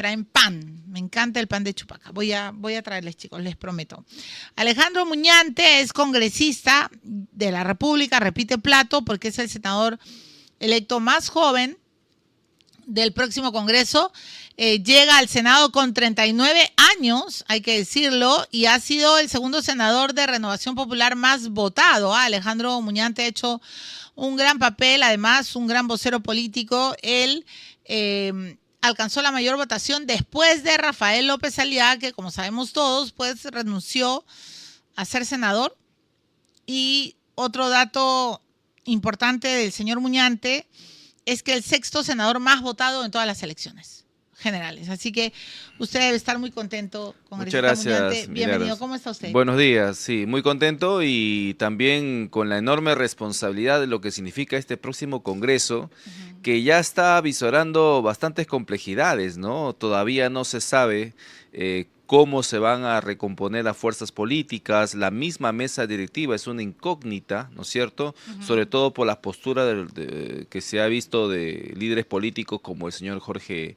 traen pan. Me encanta el pan de Chupaca. Voy a traerles, chicos, les prometo. Alejandro Muñante es congresista de la República, repite plato porque es el senador electo más joven del próximo Congreso. Llega al Senado con 39 años, hay que decirlo, y ha sido el segundo senador de Renovación Popular más votado. Alejandro Muñante ha hecho un gran papel, además un gran vocero político. Él alcanzó la mayor votación después de Rafael López Aliaga, que como sabemos todos, pues renunció a ser senador. Y otro dato importante del señor Muñante es que el sexto senador más votado en todas las elecciones generales. Así que usted debe estar muy contento con Muchas gracias, Muñante. Bienvenido. Milagros. ¿Cómo está usted? Buenos días, sí, muy contento y también con la enorme responsabilidad de lo que significa este próximo Congreso, que ya está avisorando bastantes complejidades, ¿no? Todavía no se sabe cómo se van a recomponer las fuerzas políticas, la misma mesa directiva es una incógnita, ¿no es cierto? Sobre todo por las posturas que se ha visto de líderes políticos como el señor Jorge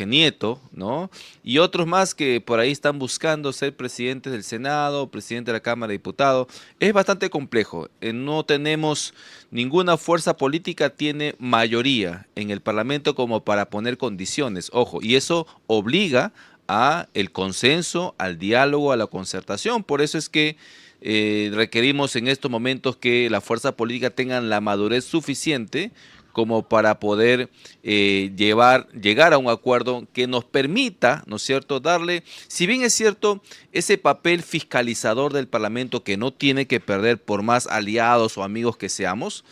Nieto, ¿no? Y otros más que por ahí están buscando ser presidentes del Senado, presidente de la Cámara de Diputados. Es bastante complejo. No tenemos, ninguna fuerza política tiene mayoría en el Parlamento como para poner condiciones. Ojo, y eso obliga a el consenso, al diálogo, a la concertación. Por eso es que requerimos en estos momentos que las fuerzas políticas tengan la madurez suficiente como para poder llegar a un acuerdo que nos permita, ¿no es cierto?, darle, si bien es cierto, ese papel fiscalizador del Parlamento que no tiene que perder por más aliados o amigos que seamos,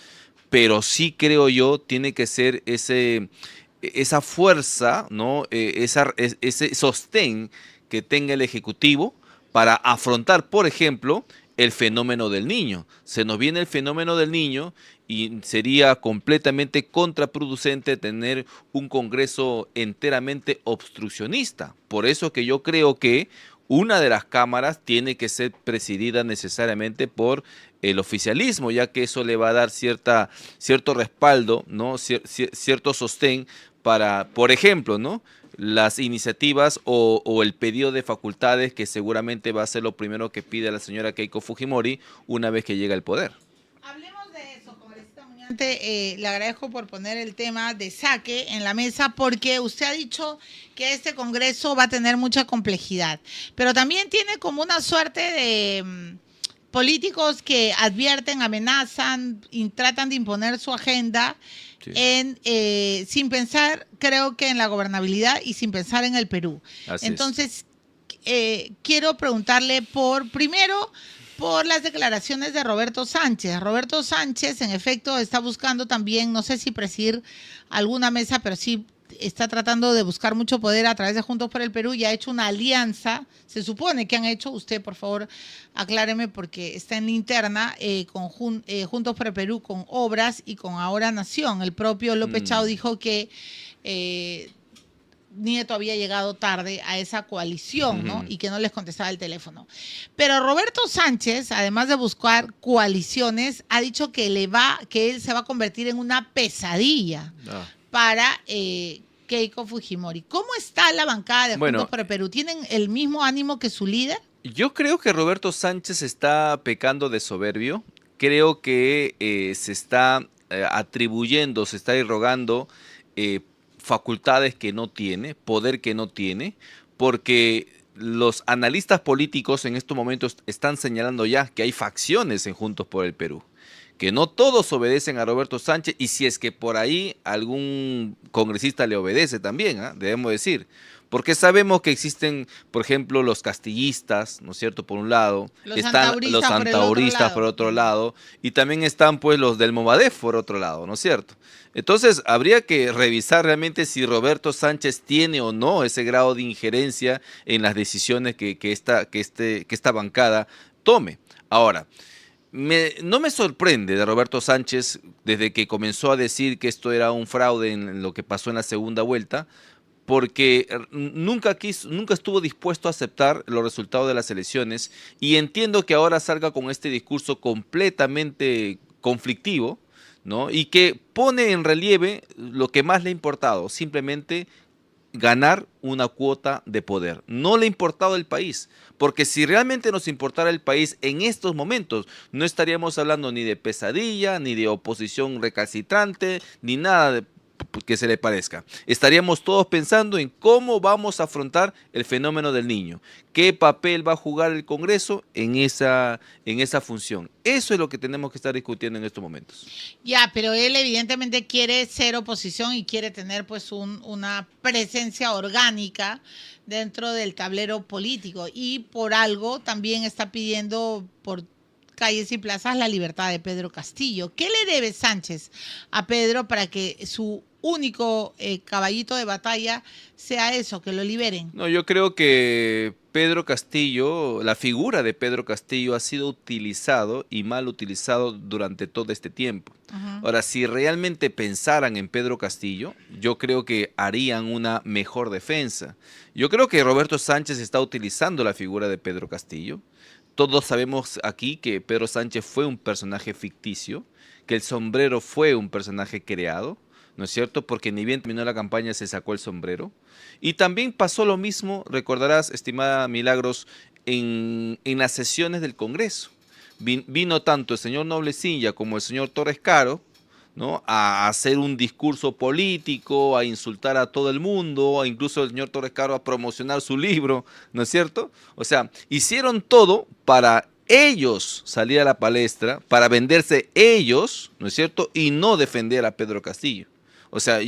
pero sí creo yo tiene que ser esa fuerza, ¿no? Ese sostén que tenga el Ejecutivo para afrontar, por ejemplo, el fenómeno del niño. Se nos viene el fenómeno del niño y sería completamente contraproducente tener un Congreso enteramente obstruccionista. Por eso que yo creo que una de las cámaras tiene que ser presidida necesariamente por el oficialismo, ya que eso le va a dar cierto respaldo, ¿no? Cierto sostén para, por ejemplo, ¿no?, las iniciativas o el pedido de facultades que seguramente va a ser lo primero que pide la señora Keiko Fujimori una vez que llega al poder. Hablemos de eso, congresista Muñante. Le agradezco por poner el tema de saque en la mesa porque usted ha dicho que este Congreso va a tener mucha complejidad, pero también tiene como una suerte de políticos que advierten, amenazan y tratan de imponer su agenda. Sí. Sin pensar, creo que en la gobernabilidad y sin pensar en el Perú. Así Entonces, quiero preguntarle primero, por las declaraciones de Roberto Sánchez. Roberto Sánchez, en efecto, está buscando también, no sé si presidir alguna mesa, pero sí está tratando de buscar mucho poder a través de Juntos por el Perú y ha hecho una alianza, se supone que han hecho, usted por favor acláreme porque está en la interna, con Juntos por el Perú, con Obras y con Ahora Nación. El propio López Chao dijo que Nieto había llegado tarde a esa coalición, ¿no? Y que no les contestaba el teléfono. Pero Roberto Sánchez, además de buscar coaliciones, ha dicho que él se va a convertir en una pesadilla para Keiko Fujimori. ¿Cómo está la bancada de Juntos por el Perú? ¿Tienen el mismo ánimo que su líder? Yo creo que Roberto Sánchez está pecando de soberbio. Creo que se está atribuyendo, se está irrogando facultades que no tiene, poder que no tiene, porque los analistas políticos en estos momentos están señalando ya que hay facciones en Juntos por el Perú, que no todos obedecen a Roberto Sánchez, y si es que por ahí algún congresista le obedece también, debemos decir, porque sabemos que existen, por ejemplo, los castillistas, ¿no es cierto?, por un lado, están los antauristas por otro lado, y también están pues los del Movadef por otro lado, ¿no es cierto? Entonces, habría que revisar realmente si Roberto Sánchez tiene o no ese grado de injerencia en las decisiones que esta bancada tome. Ahora, no me sorprende de Roberto Sánchez desde que comenzó a decir que esto era un fraude en lo que pasó en la segunda vuelta, porque nunca estuvo dispuesto a aceptar los resultados de las elecciones, y entiendo que ahora salga con este discurso completamente conflictivo, ¿no?, y que pone en relieve lo que más le ha importado, simplemente ganar una cuota de poder. No le ha importado el país, porque si realmente nos importara el país en estos momentos, no estaríamos hablando ni de pesadilla, ni de oposición recalcitrante, ni nada que se le parezca. Estaríamos todos pensando en cómo vamos a afrontar el fenómeno del niño, qué papel va a jugar el Congreso en esa función. Eso es lo que tenemos que estar discutiendo en estos momentos. Ya, pero él evidentemente quiere ser oposición y quiere tener pues una presencia orgánica dentro del tablero político, y por algo también está pidiendo por calles y plazas la libertad de Pedro Castillo. ¿Qué le debe Sánchez a Pedro para que su único caballito de batalla sea eso, que lo liberen? No, yo creo que Pedro Castillo, la figura de Pedro Castillo ha sido utilizado y mal utilizado durante todo este tiempo. Ahora, si realmente pensaran en Pedro Castillo, yo creo que harían una mejor defensa. Yo creo que Roberto Sánchez está utilizando la figura de Pedro Castillo. Todos sabemos aquí que Pedro Sánchez fue un personaje ficticio, que el sombrero fue un personaje creado, ¿no es cierto? Porque ni bien terminó la campaña se sacó el sombrero. Y también pasó lo mismo, recordarás, estimada Milagros, en las sesiones del Congreso. Vino tanto el señor Noblecilla como el señor Torres Caro, ¿no?, a hacer un discurso político, a insultar a todo el mundo, incluso el señor Torres Caro a promocionar su libro, ¿no es cierto? O sea, hicieron todo para ellos salir a la palestra, para venderse ellos, ¿no es cierto?, y no defender a Pedro Castillo. O sea,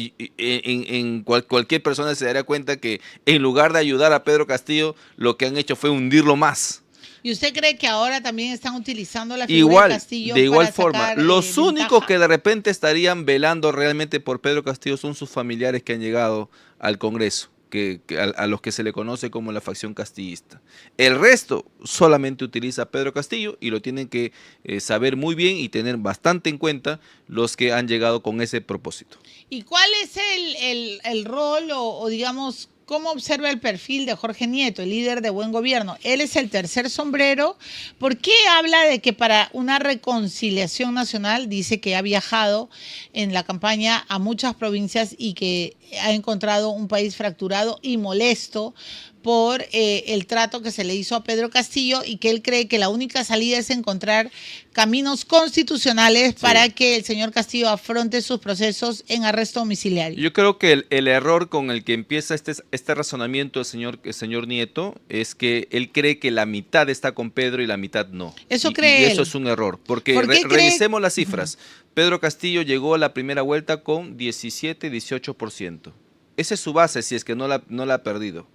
cualquier persona se daría cuenta que en lugar de ayudar a Pedro Castillo, lo que han hecho fue hundirlo más. ¿Y usted cree que ahora también están utilizando la figura de Castillo? De igual para forma, sacar, los únicos ventaja? que de repente estarían velando realmente por Pedro Castillo son sus familiares que han llegado al Congreso, a los que se le conoce como la facción castillista. El resto solamente utiliza a Pedro Castillo y lo tienen que saber muy bien y tener bastante en cuenta los que han llegado con ese propósito. ¿Y cuál es el rol o digamos, cómo observa el perfil de Jorge Nieto, el líder de Buen Gobierno? Él es el tercer sombrero. ¿Por qué habla de que para una reconciliación nacional, dice que ha viajado en la campaña a muchas provincias y que ha encontrado un país fracturado y molesto por el trato que se le hizo a Pedro Castillo, y que él cree que la única salida es encontrar caminos constitucionales para que el señor Castillo afronte sus procesos en arresto domiciliario? Yo creo que el error con el que empieza este razonamiento del señor Nieto es que él cree que la mitad está con Pedro y la mitad no. Eso cree y él. eso es un error, porque revisemos las cifras. Pedro Castillo llegó a la primera vuelta con 17-18%. Esa es su base, si es que no la ha perdido.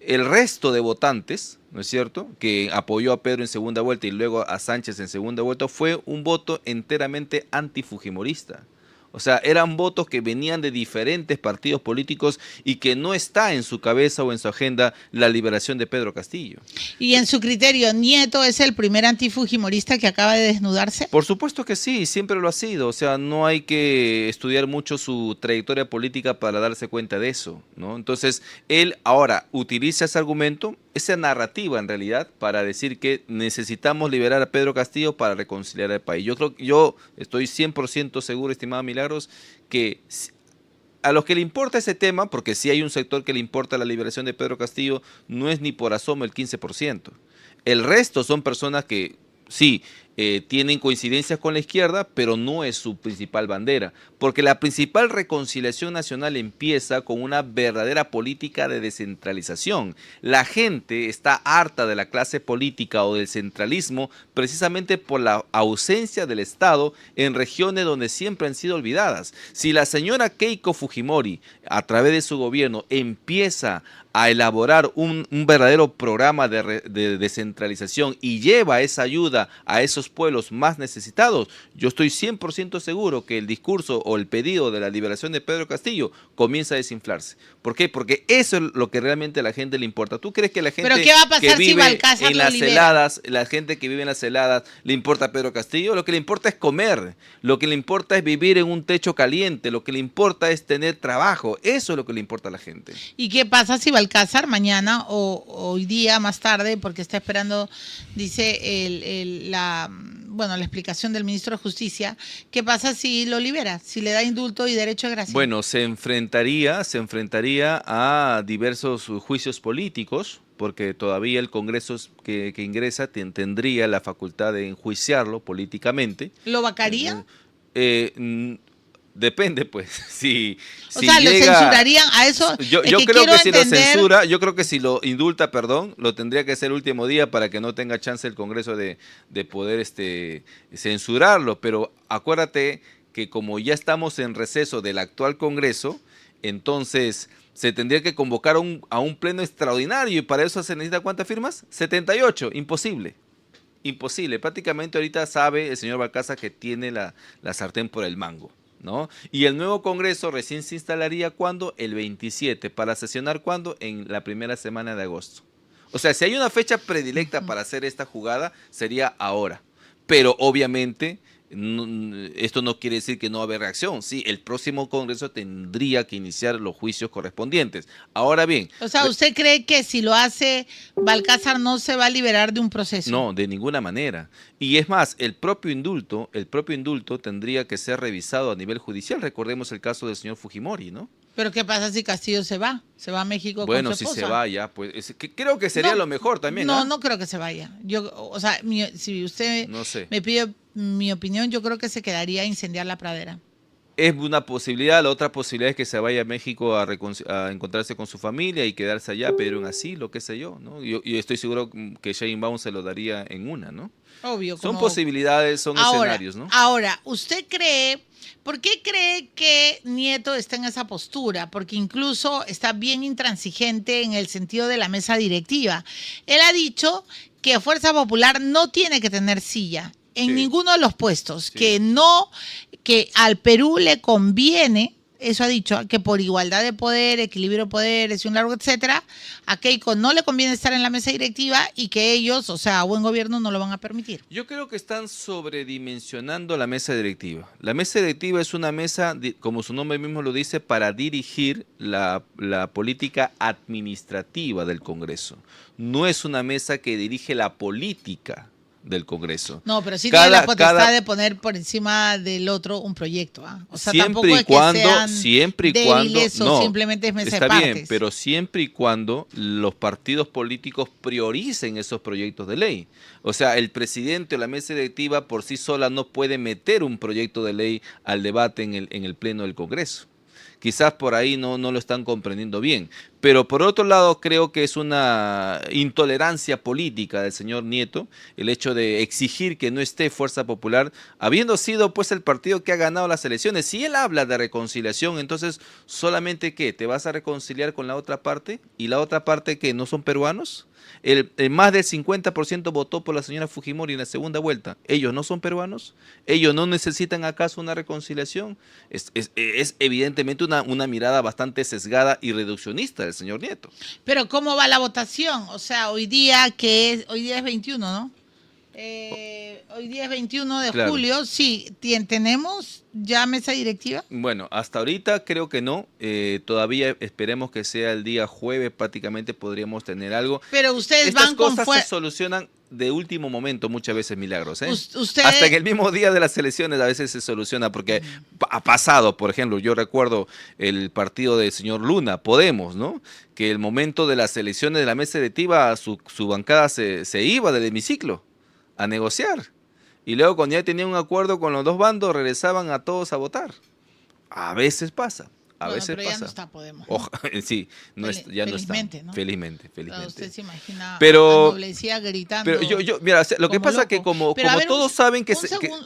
El resto de votantes, ¿no es cierto?, que apoyó a Pedro en segunda vuelta y luego a Sánchez en segunda vuelta, fue un voto enteramente antifujimorista. O sea, eran votos que venían de diferentes partidos políticos y que no está en su cabeza o en su agenda la liberación de Pedro Castillo. ¿Y en su criterio, Nieto es el primer antifujimorista que acaba de desnudarse? Por supuesto que sí, siempre lo ha sido. O sea, no hay que estudiar mucho su trayectoria política para darse cuenta de eso, ¿no? Entonces, él ahora utiliza ese argumento, esa narrativa en realidad, para decir que necesitamos liberar a Pedro Castillo para reconciliar al país. Yo estoy 100% seguro, estimada Milagros, que a los que le importa ese tema, porque sí hay un sector que le importa la liberación de Pedro Castillo, no es ni por asomo el 15%. El resto son personas que sí, tienen coincidencias con la izquierda, pero no es su principal bandera, porque la principal reconciliación nacional empieza con una verdadera política de descentralización. La gente está harta de la clase política o del centralismo precisamente por la ausencia del Estado en regiones donde siempre han sido olvidadas. Si la señora Keiko Fujimori, a través de su gobierno, empieza a elaborar un verdadero programa de descentralización y lleva esa ayuda a esos pueblos más necesitados, yo estoy 100% seguro que el discurso o el pedido de la liberación de Pedro Castillo comienza a desinflarse. ¿Por qué? Porque eso es lo que realmente a la gente le importa. ¿Tú crees que la gente que vive en las heladas, la gente que vive en las heladas, le importa a Pedro Castillo? Lo que le importa es comer, lo que le importa es vivir en un techo caliente, lo que le importa es tener trabajo. Eso es lo que le importa a la gente. ¿Y qué pasa si Balcázar mañana o hoy día más tarde, porque está esperando, dice bueno, la explicación del ministro de Justicia, ¿qué pasa si lo libera? Si le da indulto y derecho de gracia. Bueno, se enfrentaría a diversos juicios políticos, porque todavía el Congreso que ingresa tendría la facultad de enjuiciarlo políticamente. ¿Lo vacaría? Depende, pues, O sea, lo censurarían a eso. Yo creo que si lo censura, yo creo que si lo indulta, perdón, lo tendría que hacer el último día para que no tenga chance el Congreso de poder censurarlo. Pero acuérdate que como ya estamos en receso del actual Congreso, entonces se tendría que convocar a un pleno extraordinario y para eso se necesita ¿cuántas firmas? 78, imposible. Imposible. Prácticamente ahorita sabe el señor Balcázar que tiene la sartén por el mango, ¿no? Y el nuevo Congreso recién se instalaría ¿cuándo? El 27, para sesionar ¿cuándo? En la primera semana de agosto. O sea, si hay una fecha predilecta para hacer esta jugada, sería ahora. Pero obviamente esto no quiere decir que no va a haber reacción. Sí, el próximo Congreso tendría que iniciar los juicios correspondientes. Ahora bien... O sea, ¿usted cree que si lo hace Balcázar no se va a liberar de un proceso? No, de ninguna manera. Y es más, el propio indulto tendría que ser revisado a nivel judicial. Recordemos el caso del señor Fujimori, ¿no? Pero ¿qué pasa si Castillo se va? ¿Se va a México con su esposa? Bueno, si se va ya, pues creo que sería lo mejor también. No, no creo que se vaya. O sea, si usted me pide mi opinión, yo creo que se quedaría a incendiar la pradera. Es una posibilidad. La otra posibilidad es que se vaya a México a encontrarse con su familia y quedarse allá, pedir un asilo, qué sé yo, ¿no? Yo estoy seguro que Sheinbaum se lo daría en una, ¿no? Obvio. Son posibilidades, son escenarios, ¿no? Ahora, ¿usted cree... ¿Por qué cree que Nieto está en esa postura? Porque incluso está bien intransigente en el sentido de la mesa directiva. Él ha dicho que Fuerza Popular no tiene que tener silla en ninguno de los puestos, que al Perú le conviene, eso ha dicho, que por igualdad de poder, equilibrio de poderes y un largo etcétera, a Keiko no le conviene estar en la mesa directiva y que ellos, o sea, a buen gobierno no lo van a permitir. Yo creo que están sobredimensionando la mesa directiva. La mesa directiva es una mesa, como su nombre mismo lo dice, para dirigir la política administrativa del Congreso. No es una mesa que dirige la política del Congreso. No, pero sí tiene la potestad de poner por encima del otro un proyecto. O sea, tampoco es que sean débiles o simplemente es mesa de partes. Está bien, pero siempre y cuando los partidos políticos prioricen esos proyectos de ley. O sea, el presidente o la mesa directiva por sí sola no puede meter un proyecto de ley al debate en el pleno del Congreso. Quizás por ahí no lo están comprendiendo bien. Pero por otro lado creo que es una intolerancia política del señor Nieto el hecho de exigir que no esté Fuerza Popular, habiendo sido pues el partido que ha ganado las elecciones. Si él habla de reconciliación, entonces solamente ¿qué? ¿Te vas a reconciliar con la otra parte? ¿Y la otra parte qué? ¿No son peruanos? El más del 50% votó por la señora Fujimori en la segunda vuelta. ¿Ellos no son peruanos? ¿Ellos no necesitan acaso una reconciliación? Es evidentemente una mirada bastante sesgada y reduccionista del señor Nieto. Pero ¿cómo va la votación? O sea, hoy día es 21, ¿no? Hoy día es 21 de julio. Sí, ¿tenemos ya mesa directiva? Bueno, hasta ahorita creo que no. Todavía esperemos que sea el día jueves, prácticamente podríamos tener algo. Pero ustedes Estas cosas se solucionan de último momento muchas veces, Milagros. Usted... Hasta en el mismo día de las elecciones a veces se soluciona, porque ha pasado, por ejemplo, yo recuerdo el partido del señor Luna, Podemos, ¿no? Que el momento de las elecciones de la mesa directiva, su bancada se iba del hemiciclo a negociar. Y luego cuando ya tenían un acuerdo con los dos bandos, regresaban a todos a votar. A veces pasa. A veces pero pasa. Ya no está Podemos. Sí, ya no está. ¿no? Felizmente. Usted se imagina pero, a Noblecía gritando. Pero mira, lo que pasa es que como todos saben que...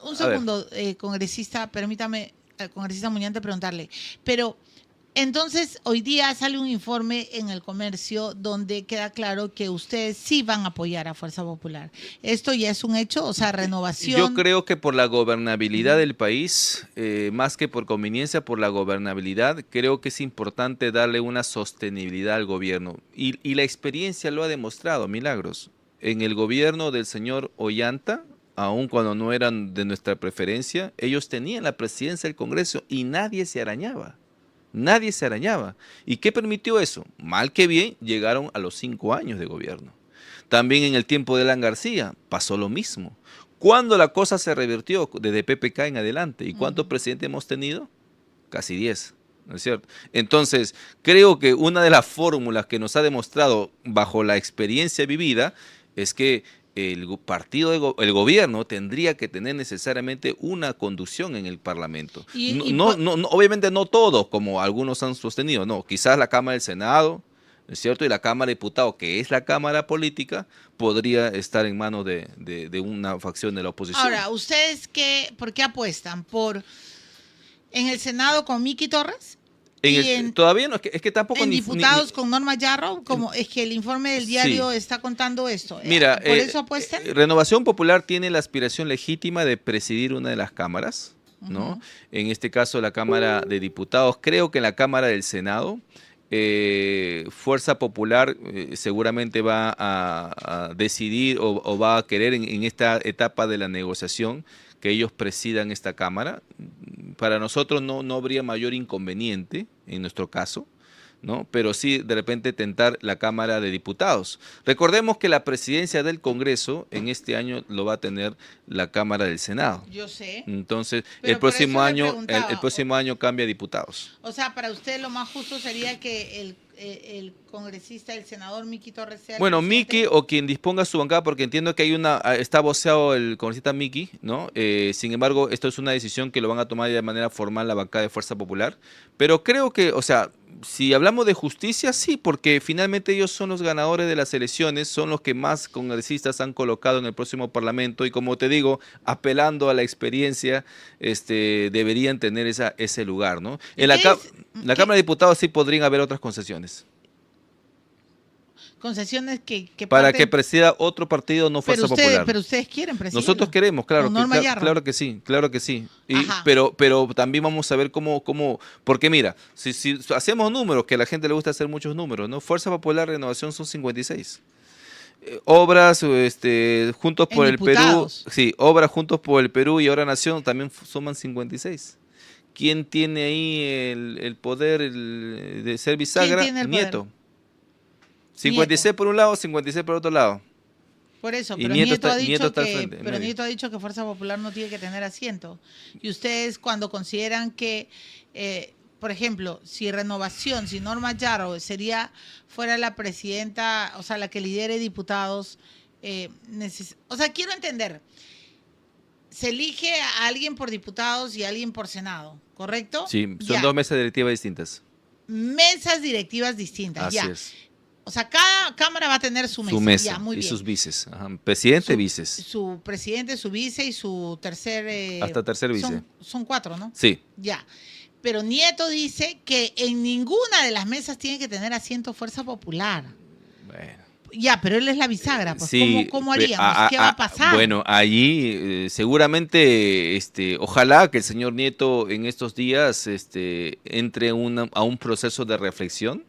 Un segundo, congresista, permítame, congresista Muñante, preguntarle. Pero... Entonces, hoy día sale un informe en El Comercio donde queda claro que ustedes sí van a apoyar a Fuerza Popular. ¿Esto ya es un hecho? O sea, renovación. Yo creo que por la gobernabilidad del país, más que por conveniencia, por la gobernabilidad, creo que es importante darle una sostenibilidad al gobierno. Y la experiencia lo ha demostrado, Milagros. En el gobierno del señor Ollanta, aun cuando no eran de nuestra preferencia, ellos tenían la presidencia del Congreso y nadie se arañaba. Nadie se arañaba. ¿Y qué permitió eso? Mal que bien, llegaron a los 5 años de gobierno. También en el tiempo de Alan García pasó lo mismo. ¿Cuándo la cosa se revirtió? Desde PPK en adelante. ¿Y cuántos presidentes hemos tenido? Casi 10. ¿No es cierto? Entonces, creo que una de las fórmulas que nos ha demostrado bajo la experiencia vivida es que el el gobierno tendría que tener necesariamente una conducción en el Parlamento. Obviamente no todos, como algunos han sostenido, no, quizás la Cámara del Senado, ¿no es cierto? Y la Cámara de Diputados, que es la Cámara política, podría estar en manos de una facción de la oposición. Ahora, ¿ustedes por qué apuestan? ¿En el Senado con Miki Torres? Todavía no, es que tampoco... ¿En diputados con Norma Yarro? Es que el informe del diario está contando esto. Mira, ¿por eso apuestan? Renovación Popular tiene la aspiración legítima de presidir una de las cámaras, ¿no? En este caso la Cámara de Diputados. Creo que en la Cámara del Senado, Fuerza Popular seguramente va a decidir o va a querer en esta etapa de la negociación que ellos presidan esta Cámara. Para nosotros no habría mayor inconveniente en nuestro caso, ¿no? Pero sí de repente tentar la Cámara de Diputados. Recordemos que la presidencia del Congreso en este año lo va a tener la Cámara del Senado. Yo sé. Entonces, el próximo año cambia diputados. O sea, para usted lo más justo sería que el congresista, el senador Miki Torres sea... Bueno, Miki o quien disponga su bancada, porque entiendo que está voceado el congresista Miki, ¿no? Sin embargo, esto es una decisión que lo van a tomar de manera formal la bancada de Fuerza Popular. Pero creo que, o sea, si hablamos de justicia, sí, porque finalmente ellos son los ganadores de las elecciones, son los que más congresistas han colocado en el próximo Parlamento y como te digo, apelando a la experiencia, deberían tener ese lugar, ¿no? En la Cámara de Diputados sí podrían haber otras concesiones. Concesiones para que presida otro partido, no Fuerza Popular. Pero ustedes quieren presidir. Nosotros queremos, claro que sí, claro que sí. Pero también vamos a ver cómo, porque mira, si hacemos números, que a la gente le gusta hacer muchos números, ¿no? Fuerza Popular, Renovación son 56. Obras Juntos por el Perú, sí, Obras Juntos por el Perú y Ahora Nación también suman 56. ¿Quién tiene ahí el poder de ser bisagra? Nieto. 56 por un lado, 56 por otro lado. Por eso, pero Nieto ha dicho que Fuerza Popular no tiene que tener asiento. Y ustedes cuando consideran que, por ejemplo, si Renovación, si Norma Yarro fuera la presidenta, o sea, la que lidere diputados, o sea, quiero entender, se elige a alguien por diputados y a alguien por Senado, ¿correcto? Sí, son dos mesas directivas distintas. Mesas directivas distintas, Así es. O sea, cada cámara va a tener su mesa. Su mesa ya, muy y bien. sus vices. Ajá. Presidente, vices. Su presidente, su vice y su tercer... hasta tercer vice. Son 4, ¿no? Sí. Ya. Pero Nieto dice que en ninguna de las mesas tiene que tener asiento Fuerza Popular. Bueno. Ya, pero él es la bisagra. Pues, sí, ¿cómo haríamos? ¿Qué va a pasar? Bueno, allí seguramente, ojalá que el señor Nieto en estos días entre a un proceso de reflexión.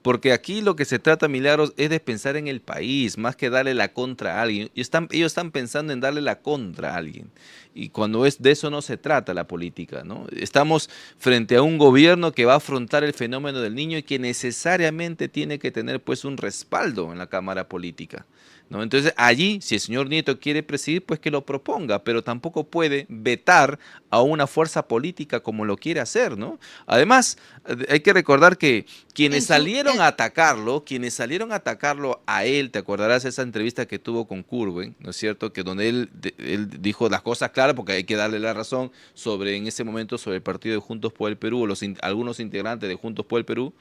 Porque aquí lo que se trata, Milagros, es de pensar en el país, más que darle la contra a alguien. Ellos están pensando en darle la contra a alguien. Y cuando de eso no se trata la política, ¿no? Estamos frente a un gobierno que va a afrontar el fenómeno del niño y que necesariamente tiene que tener pues un respaldo en la Cámara política, ¿no? Entonces allí, si el señor Nieto quiere presidir, pues que lo proponga, pero tampoco puede vetar a una fuerza política como lo quiere hacer, ¿no? Además, hay que recordar que quienes salieron a atacarlo a él, te acordarás de esa entrevista que tuvo con Curwen, ¿no es cierto? Que donde él dijo las cosas claras, porque hay que darle la razón en ese momento sobre el partido de Juntos por el Perú, o algunos integrantes de Juntos por el Perú.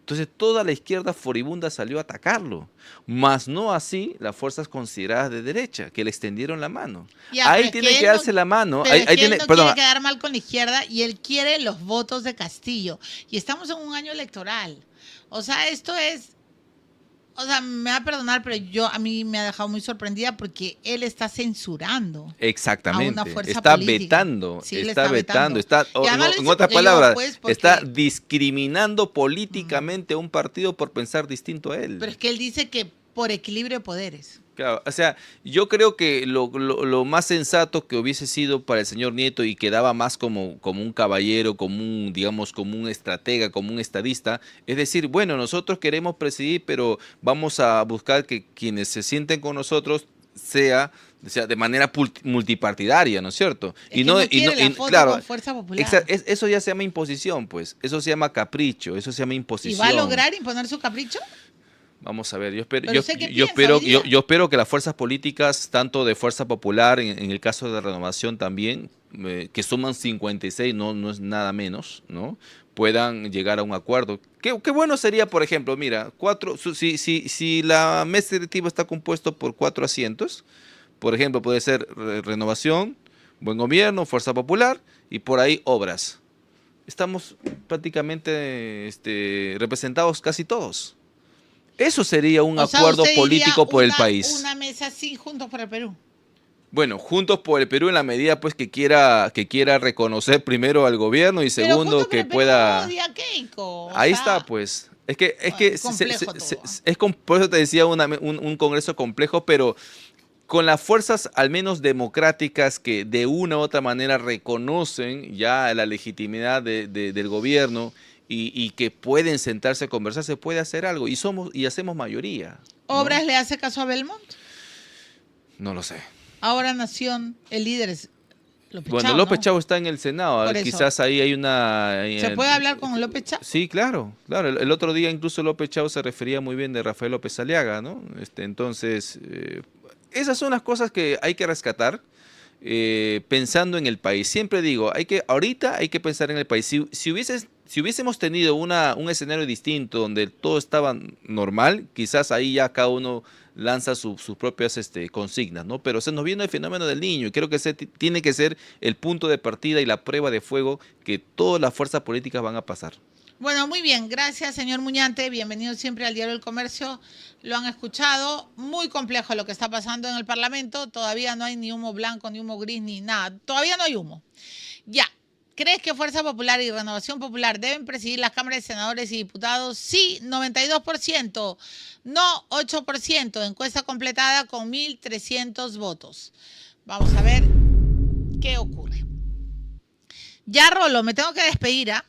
Entonces toda la izquierda furibunda salió a atacarlo, más no así las fuerzas consideradas de derecha, que le extendieron la mano. Ya, ahí tiene que darse la mano. Pero él no quiere quedar mal con la izquierda y él quiere los votos de Castillo. Y estamos en un año electoral. O sea, esto es... O sea, me va a perdonar, pero a mí me ha dejado muy sorprendida porque él está censurando. Exactamente. A una fuerza está política. vetando. Sí, está vetando. En otras porque palabras, está discriminando políticamente a un partido por pensar distinto a él. Pero es que él dice que por equilibrio de poderes. Claro, o sea, yo creo que lo más sensato que hubiese sido para el señor Nieto y quedaba más como un caballero, como un estratega, como un estadista, es decir, bueno, nosotros queremos presidir, pero vamos a buscar que quienes se sienten con nosotros sea O sea, de manera multipartidaria, ¿no es cierto? Es que no quiere la foto claro, con Fuerza Popular. eso ya se llama imposición, pues. Eso se llama capricho, eso se llama ¿Y imposición. va a lograr imponer su capricho? Vamos a ver, yo espero, Pero ¿usted qué piensa hoy día? yo espero que las fuerzas políticas, tanto de Fuerza Popular, en el caso de Renovación también, que suman 56, no es nada menos, ¿no? Puedan llegar a un acuerdo. Qué bueno sería, por ejemplo, mira, si la mesa directiva está compuesta por 4 asientos, por ejemplo, puede ser Renovación, Buen Gobierno, Fuerza Popular y por ahí Obras. Estamos prácticamente representados casi todos. Eso sería un acuerdo político por el país. Una mesa así, Juntos por el Perú. Bueno, Juntos por el Perú en la medida pues que quiera reconocer primero al gobierno y segundo que pueda. Odia Keiko, ahí está, pues. Es que por eso te decía un congreso complejo, pero con las fuerzas al menos democráticas que de una u otra manera reconocen ya la legitimidad del gobierno y que pueden sentarse a conversar, se puede hacer algo y hacemos mayoría, ¿no? ¿Obras le hace caso a Belmont? No lo sé. Ahora Nación, el líder es López Bueno, Chao, López ¿no? Chao está en el Senado, Por eso. quizás ahí hay una. ¿Se puede hablar con López Chao? Sí, claro. El otro día incluso López Chao se refería muy bien de Rafael López Aliaga, ¿no? Entonces, esas son las cosas que hay que rescatar. Pensando en el país. Siempre digo, ahorita hay que pensar en el país. Si hubiésemos tenido un escenario distinto donde todo estaba normal, quizás ahí ya cada uno lanza sus propias consignas, ¿no? Pero se nos viene el fenómeno del niño y creo que tiene que ser el punto de partida y la prueba de fuego que todas las fuerzas políticas van a pasar. Bueno, muy bien. Gracias, señor Muñante. Bienvenido siempre al Diario del Comercio. Lo han escuchado. Muy complejo lo que está pasando en el Parlamento. Todavía no hay ni humo blanco, ni humo gris, ni nada. Todavía no hay humo. Ya. ¿Crees que Fuerza Popular y Renovación Popular deben presidir las cámaras de senadores y diputados? Sí, 92%. No, 8%. Encuesta completada con 1.300 votos. Vamos a ver qué ocurre. Ya, Rolo, me tengo que despedir, ¿ah?